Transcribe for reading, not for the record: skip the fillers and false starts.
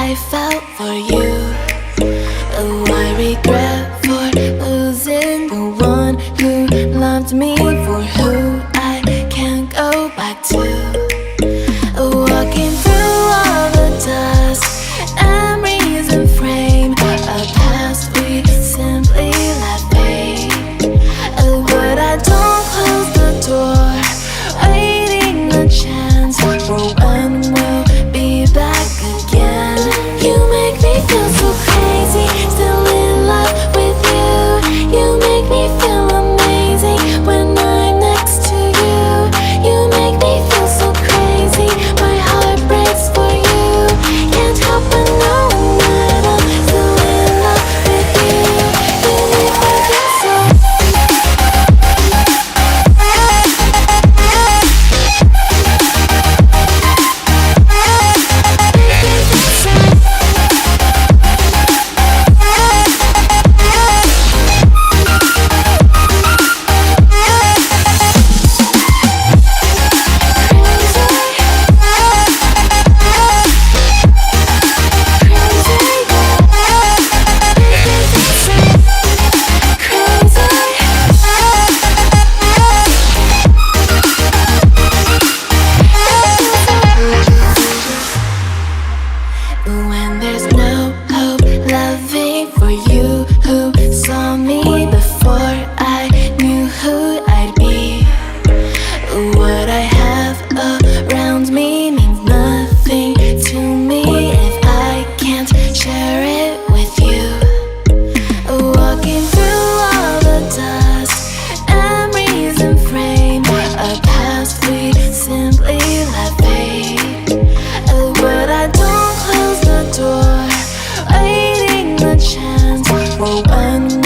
I felt for you. Oh, I regret for losing the one who loved me, for who I can't go back to. Walking through all the dust, memories and frame, a past we simply let fade. Oh, but I don't close the door, waiting a chance for when we'll be back again. You make me feel so crazy, still in love with you. You make me feel amazing when I'm next to you. You make me feel so crazy, my heart breaks for you. Can't help but knowing that I'm still in love with you. You make me feel so. When there's no hope, loving for you who saw me before I knew who I'd be. What I have around me means nothing to me if I can't share it with you. Walking through all the dust, memories and frame, a past we simply let fade. But I don't close the door, waiting a chance for when